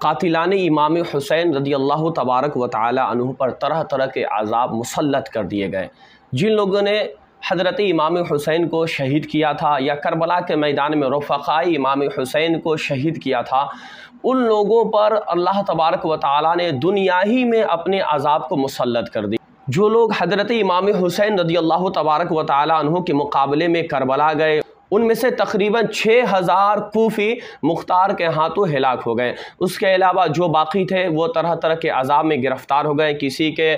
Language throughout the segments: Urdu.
قاتلان امام حسین رضی اللہ تبارک و تعالی عنہ پر طرح طرح کے عذاب مسلط کر دیے گئے۔ جن لوگوں نے حضرت امام حسین کو شہید کیا تھا یا کربلا کے میدان میں رفقائے امام حسین کو شہید کیا تھا، ان لوگوں پر اللہ تبارک و تعالی نے دنیا ہی میں اپنے عذاب کو مسلط کر دی۔ جو لوگ حضرت امام حسین رضی اللہ تبارک و تعالی عنہ کے مقابلے میں کربلا گئے، ان میں سے تقریباً 6000 کوفی مختار کے ہاتھوں ہلاک ہو گئے۔ اس کے علاوہ جو باقی تھے وہ طرح طرح کے عذاب میں گرفتار ہو گئے۔ کسی کے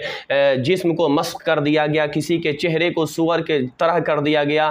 جسم کو مسخ کر دیا گیا، کسی کے چہرے کو سور کے طرح کر دیا گیا،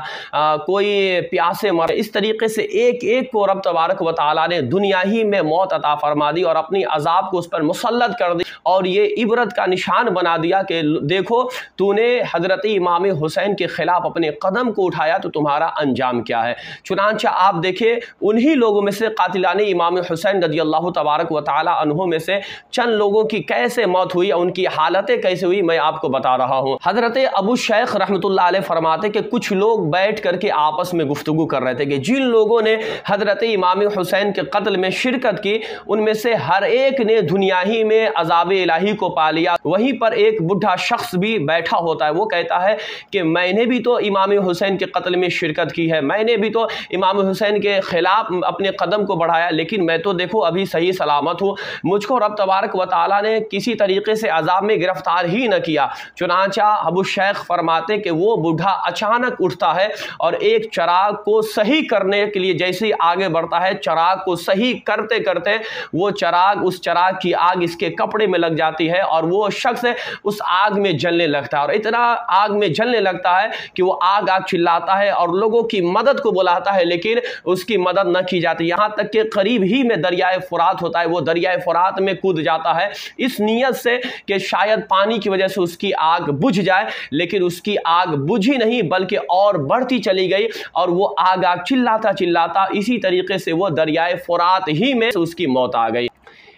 کوئی پیاسے مر۔ اس طریقے سے ایک ایک کو رب تبارک و تعالیٰ نے دنیا ہی میں موت عطا فرما دی اور اپنی عذاب کو اس پر مسلط کر دی، اور یہ عبرت کا نشان بنا دیا کہ دیکھو تو نے حضرت امام حسین کے خلاف اپنے قدم کو اٹھایا تو تمہارا انجام کیا ہے۔ چنانچہ آپ دیکھیں انہی لوگوں میں سے قاتلان امام حسین رضی اللہ تبارک و تعالی عنہ میں سے چند لوگوں کی کیسے موت ہوئی، ان کی حالتیں کیسے ہوئی، میں آپ کو بتا رہا ہوں۔ حضرت ابو شیخ رحمۃ اللہ علیہ فرماتے کہ کچھ لوگ بیٹھ کر کے آپس میں گفتگو کر رہے تھے کہ جن لوگوں نے حضرت امام حسین کے قتل میں شرکت کی، ان میں سے ہر ایک نے دنیا ہی میں عذاب الہی کو پا لیا۔ وہیں پر ایک بڈھا شخص بھی بیٹھا ہوتا ہے، وہ کہتا ہے کہ میں نے بھی تو امام حسین کے قتل میں شرکت کی ہے، میں نے بھی تو امام حسین کے خلاف اپنے قدم کو بڑھایا، لیکن میں تو دیکھو ابھی صحیح سلامت ہوں، مجھ کو رب تبارک و تعالیٰ نے کسی طریقے سے عذاب میں گرفتار ہی نہ کیا۔ چنانچہ ابو شیخ فرماتے کہ وہ بوڑھا اچانک اٹھتا ہے اور ایک چراغ کو صحیح کرنے کے لیے جیسے ہی آگے بڑھتا ہے، چراغ کو صحیح کرتے کرتے وہ اس چراغ کی آگ اس کے کپڑے میں لگ جاتی ہے اور وہ شخص اس آگ میں جلنے لگتا ہے، اور اتنا آگ میں جلنے لگتا ہے کہ وہ آگ چلاتا ہے اور لوگوں کی مدد کو بلاتا ہے، لیکن اس کی مدد نہ کی جاتی، یہاں تک کہ قریب ہی میں دریائے فرات ہوتا ہے، وہ دریائے فرات میں کود جاتا ہے اس نیت سے کہ شاید پانی کی وجہ سے اس کی آگ بجھ جائے، لیکن اس کی آگ بجھی نہیں بلکہ اور بڑھتی چلی گئی، اور وہ آگ چلاتا چلاتا اسی طریقے سے وہ دریائے فرات ہی میں اس کی موت آ گئی۔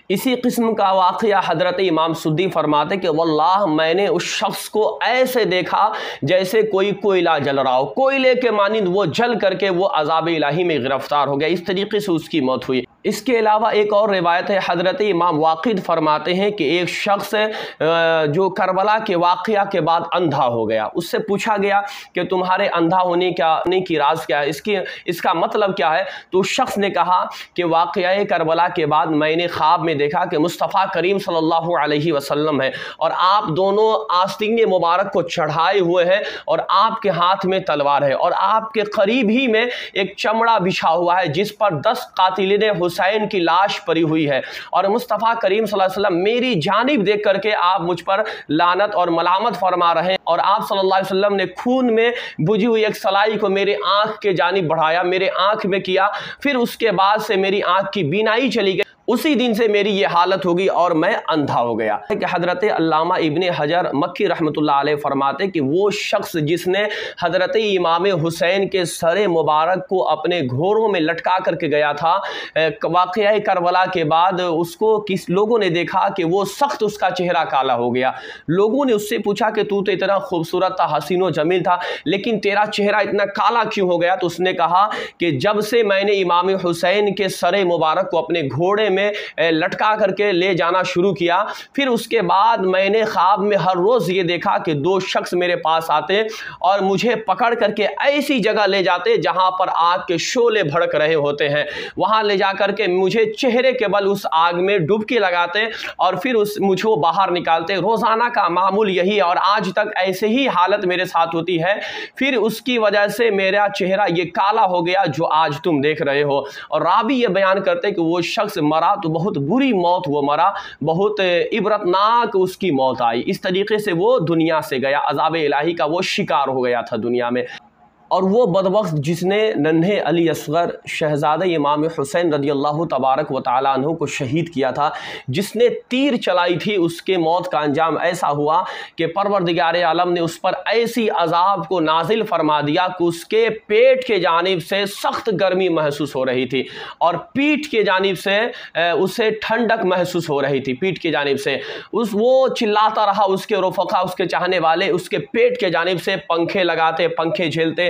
اسی قسم کا واقعہ حضرت امام سدی فرماتے کہ واللہ میں نے اس شخص کو ایسے دیکھا جیسے کوئی کوئلہ جل رہا ہو، کوئلے کے مانند وہ جل کر کے وہ عذاب الہی میں گرفتار ہو گیا، اس طریقے سے اس کی موت ہوئی۔ اس کے علاوہ ایک اور روایت ہے، حضرت امام واقد فرماتے ہیں کہ ایک شخص جو کربلا کے واقعہ کے بعد اندھا ہو گیا، اس سے پوچھا گیا کہ تمہارے اندھا ہونے کی راز کیا ہے، اس کا مطلب کیا ہے؟ تو اس شخص نے کہا کہ واقعہ کربلا کے بعد میں نے خواب میں دیکھا کہ مصطفیٰ کریم صلی اللہ علیہ وسلم ہے اور آپ دونوں آستین مبارک کو چڑھائے ہوئے ہیں اور آپ کے ہاتھ میں تلوار ہے، اور آپ کے قریب ہی میں ایک چمڑا بچھا ہوا ہے جس پر 10 قاتلین حسین کی لاش پڑی ہوئی ہے، اور مصطفیٰ کریم صلی اللہ علیہ وسلم میری جانب دیکھ کر کے آپ مجھ پر لعنت اور ملامت فرما رہے ہیں، اور آپ صلی اللہ علیہ وسلم نے خون میں بجھی ہوئی ایک سلائی کو میرے آنکھ کے جانب بڑھایا، میرے آنکھ میں کیا، پھر اس کے بعد سے میری آنکھ کی بینائی چلی گئی، اسی دن سے میری یہ حالت ہوگی اور میں اندھا ہو گیا۔ کہ حضرت علامہ ابن حجر مکی رحمۃ اللہ علیہ فرماتے کہ وہ شخص جس نے حضرت امام حسین کے سر مبارک کو اپنے گھوڑوں میں لٹکا کر کے گیا تھا، واقعہ کربلا کے بعد اس کو کس لوگوں نے دیکھا کہ وہ سخت اس کا چہرہ کالا ہو گیا۔ لوگوں نے اس سے پوچھا کہ تو اتنا خوبصورت تھا، حسین و جمیل تھا، لیکن تیرا چہرہ اتنا کالا کیوں ہو گیا؟ تو اس نے کہا کہ جب سے میں نے امام حسین کے سر مبارک کو اپنے گھوڑے میں لٹکا کر کے لے جانا شروع کیا، پھر اس کے بعد میں نے خواب میں ہر روز یہ دیکھا کہ 2 شخص میرے پاس آتے اور مجھے پکڑ کر کے ایسی جگہ لے جاتے جہاں پر آگ کے شعلے بھڑک رہے ہوتے ہیں، وہاں لے جا کر کے مجھے چہرے کے بل اس آگ میں ڈبکی لگاتے اور پھر مجھ کو باہر نکالتے۔ روزانہ کا معمول یہی ہے اور آج تک ایسے ہی حالت میرے ساتھ ہوتی ہے، پھر اس کی وجہ سے میرا چہرہ یہ کالا ہو گیا جو آج تم دیکھ رہے ہو۔ اور راوی یہ بیان کرتے کہ وہ شخص مرا تو بہت بری موت وہ مرا، بہت عبرتناک اس کی موت آئی، اس طریقے سے وہ دنیا سے گیا، عذاب الہی کا وہ شکار ہو گیا تھا دنیا میں۔ اور وہ بدبخت جس نے ننھے علی اصغر شہزادہ امام حسین رضی اللہ تبارک و تعالیٰ عنہ کو شہید کیا تھا، جس نے تیر چلائی تھی، اس کے موت کا انجام ایسا ہوا کہ پروردگار عالم نے اس پر ایسی عذاب کو نازل فرما دیا کہ اس کے پیٹ کے جانب سے سخت گرمی محسوس ہو رہی تھی اور پیٹھ کے جانب سے اسے ٹھنڈک محسوس ہو رہی تھی، پیٹھ کی جانب سے وہ چلاتا رہا، اس کے رفقا، اس کے چاہنے والے اس کے پیٹ کے جانب سے پنکھے لگاتے، پنکھے جھیلتے،